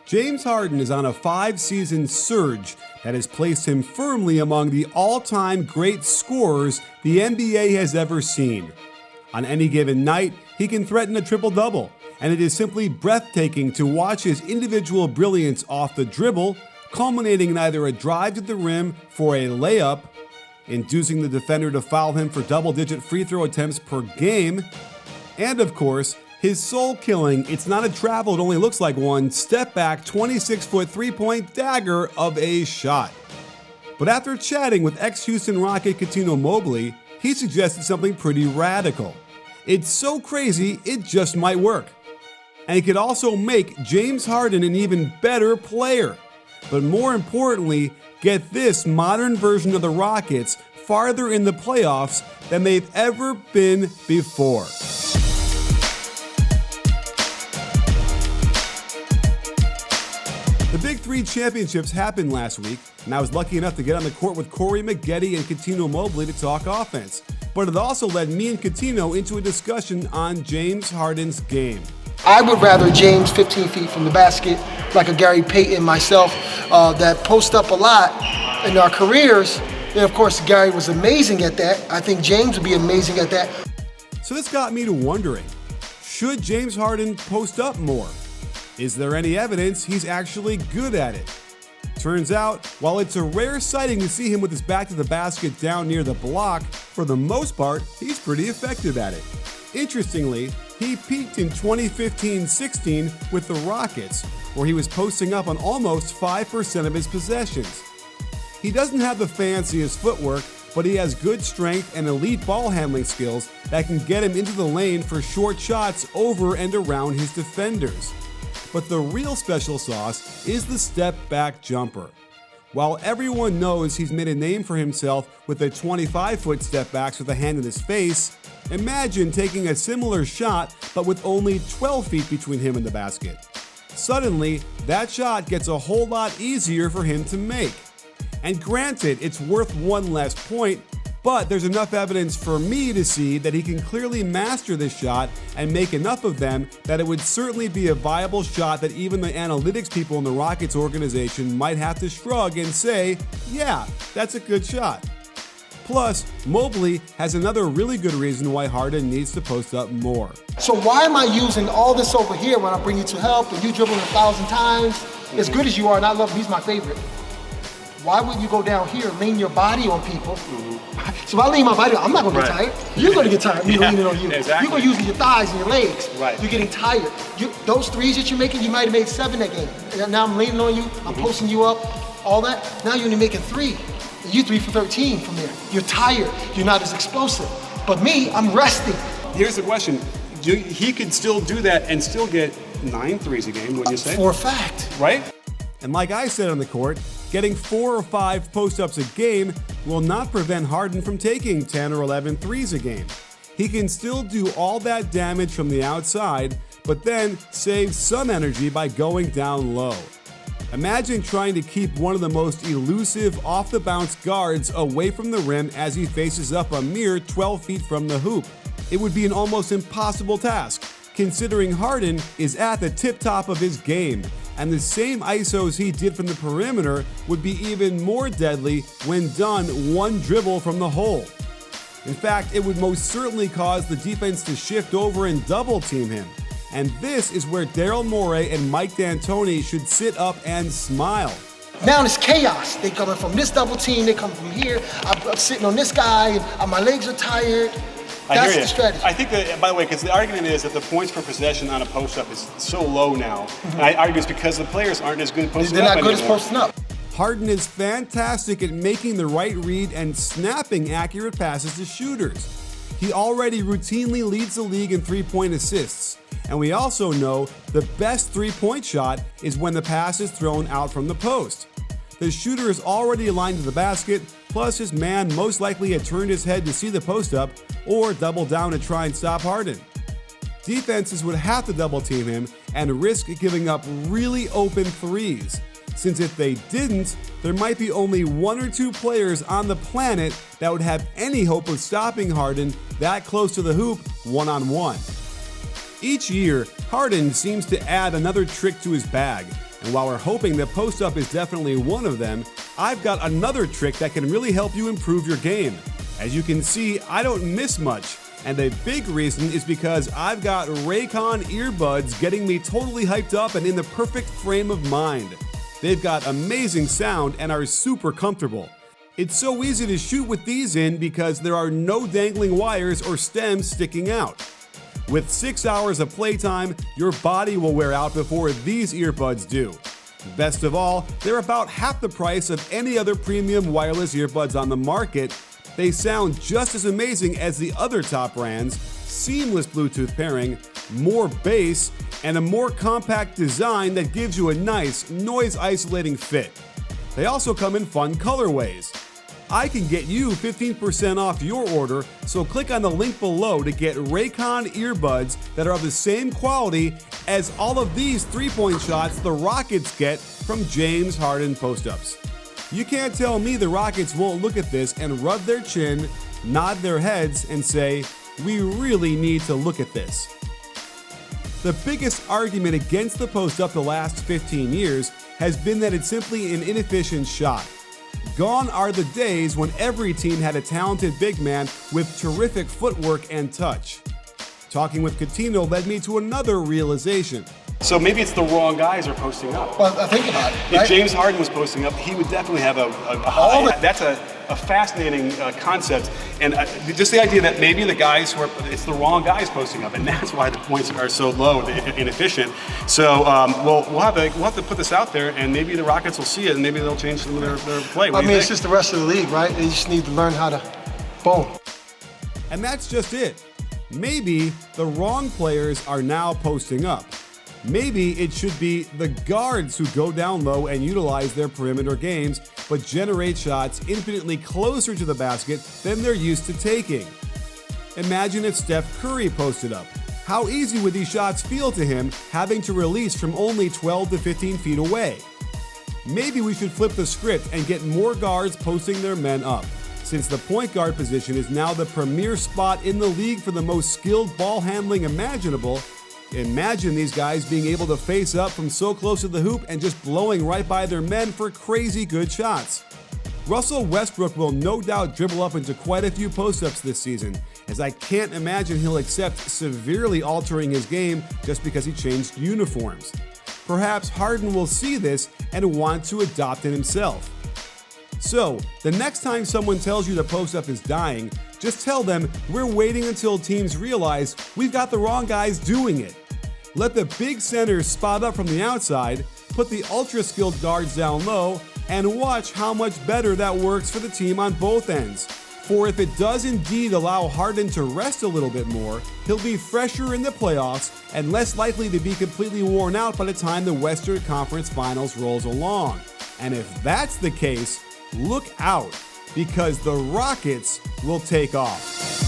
James Harden is on a 5-season surge that has placed him firmly among the all-time great scorers the NBA has ever seen. On any given night, he can threaten a triple-double, and it is simply breathtaking to watch his individual brilliance off the dribble, culminating in either a drive to the rim for a layup, inducing the defender to foul him for double-digit free throw attempts per game, and of course, his soul-killing, it's not a travel, it only looks like one, step-back 26-foot three-point dagger of a shot. But after chatting with ex-Houston Rocket Cuttino Mobley, he suggested something pretty radical. It's so crazy, it just might work. And it could also make James Harden an even better player. But more importantly, get this modern version of the Rockets farther in the playoffs than they've ever been before. The Big Three championships happened last week, and I was lucky enough to get on the court with Corey Maggette and Cuttino Mobley to talk offense. But it also led me and Cuttino into a discussion on James Harden's game. I would rather James 15 feet from the basket, like a Gary Payton, myself, that post up a lot in our careers. And of course, Gary was amazing at that. I think James would be amazing at that. So this got me to wondering, should James Harden post up more? Is there any evidence he's actually good at it? Turns out, while it's a rare sighting to see him with his back to the basket down near the block, for the most part, he's pretty effective at it. Interestingly, he peaked in 2015-16 with the Rockets, where he was posting up on almost 5% of his possessions. He doesn't have the fanciest footwork, but he has good strength and elite ball handling skills that can get him into the lane for short shots over and around his defenders. But the real special sauce is the step-back jumper. While everyone knows he's made a name for himself with the 25-foot step-backs with a hand in his face, imagine taking a similar shot but with only 12 feet between him and the basket. Suddenly, that shot gets a whole lot easier for him to make. And granted, it's worth one less point, but there's enough evidence for me to see that he can clearly master this shot and make enough of them that it would certainly be a viable shot that even the analytics people in the Rockets organization might have to shrug and say, yeah, that's a good shot. Plus, Mobley has another really good reason why Harden needs to post up more. So why am I using all this over here when I bring you to help and you dribbling 1,000 times? As good as you are, and I love him, he's my favorite. Why would you go down here and lean your body on people? So if I lean my body, I'm not going to get tired. You're going to get tired. Me leaning on you. Exactly. You're going to use your thighs and your legs. Right. You're getting tired. Those threes that you're making, you might have made 7 that game. And now I'm leaning on you. I'm posting you up. All that. Now you're only making 3. And you 3 for 13 from there. You're tired. You're not as explosive. But me, I'm resting. Here's the question. He could still do that and still get 9 threes a game, wouldn't you say? For a fact. Right? And like I said on the court, getting 4 or 5 post-ups a game will not prevent Harden from taking 10 or 11 threes a game. He can still do all that damage from the outside, but then save some energy by going down low. Imagine trying to keep one of the most elusive off-the-bounce guards away from the rim as he faces up a mere 12 feet from the hoop. It would be an almost impossible task, considering Harden is at the tip-top of his game, and the same ISOs he did from the perimeter would be even more deadly when done one dribble from the hole. In fact, it would most certainly cause the defense to shift over and double team him. And this is where Daryl Morey and Mike D'Antoni should sit up and smile. Now it's chaos. They coming from this double team, they coming from here. I'm sitting on this guy, and my legs are tired. That's the strategy. I think that, by the way, because the argument is that the points per possession on a post-up is so low now. And I argue it's because the players aren't as good posting up They're not good anymore. as posting up. Harden is fantastic at making the right read and snapping accurate passes to shooters. He already routinely leads the league in three-point assists. And we also know the best three-point shot is when the pass is thrown out from the post. The shooter is already aligned to the basket, plus his man most likely had turned his head to see the post-up or double down to try and stop Harden. Defenses would have to double team him and risk giving up really open threes, since if they didn't, there might be only 1 or 2 players on the planet that would have any hope of stopping Harden that close to the hoop one-on-one. Each year, Harden seems to add another trick to his bag, And while we're hoping that post-up is definitely one of them, I've got another trick that can really help you improve your game. As you can see, I don't miss much, and a big reason is because I've got Raycon earbuds getting me totally hyped up and in the perfect frame of mind. They've got amazing sound and are super comfortable. It's so easy to shoot with these in because there are no dangling wires or stems sticking out. With 6 hours of playtime, your body will wear out before these earbuds do. Best of all, they're about half the price of any other premium wireless earbuds on the market. They sound just as amazing as the other top brands, seamless Bluetooth pairing, more bass, and a more compact design that gives you a nice, noise-isolating fit. They also come in fun colorways. I can get you 15% off your order, so click on the link below to get Raycon earbuds that are of the same quality as all of these three-point shots the Rockets get from James Harden post-ups. You can't tell me the Rockets won't look at this and rub their chin, nod their heads, and say, "We really need to look at this." The biggest argument against the post-up the last 15 years has been that it's simply an inefficient shot. Gone are the days when every team had a talented big man with terrific footwork and touch. Talking with Coutinho led me to another realization. So maybe it's the wrong guys are posting up. Well, think about it. If Right? James Harden was posting up, he would definitely have a high. That's a fascinating concept. And just the idea that maybe the guys who are, it's the wrong guys posting up, and that's why the points are so low and inefficient. So we'll have to put this out there, and maybe the Rockets will see it, and maybe they'll change some of their play. I mean, it's just the rest of the league, right? They just need to learn how to boom. And that's just it. Maybe the wrong players are now posting up. Maybe it should be the guards who go down low and utilize their perimeter games, but generate shots infinitely closer to the basket than they're used to taking. Imagine if Steph Curry posted up. How easy would these shots feel to him having to release from only 12 to 15 feet away? Maybe we should flip the script and get more guards posting their men up. Since the point guard position is now the premier spot in the league for the most skilled ball handling imaginable, imagine these guys being able to face up from so close to the hoop and just blowing right by their men for crazy good shots. Russell Westbrook will no doubt dribble up into quite a few post-ups this season, as I can't imagine he'll accept severely altering his game just because he changed uniforms. Perhaps Harden will see this and want to adopt it himself. So, the next time someone tells you the post-up is dying, just tell them we're waiting until teams realize we've got the wrong guys doing it. Let the big centers spot up from the outside, put the ultra-skilled guards down low, and watch how much better that works for the team on both ends. For if it does indeed allow Harden to rest a little bit more, he'll be fresher in the playoffs and less likely to be completely worn out by the time the Western Conference Finals rolls along. And if that's the case, look out, because the Rockets will take off.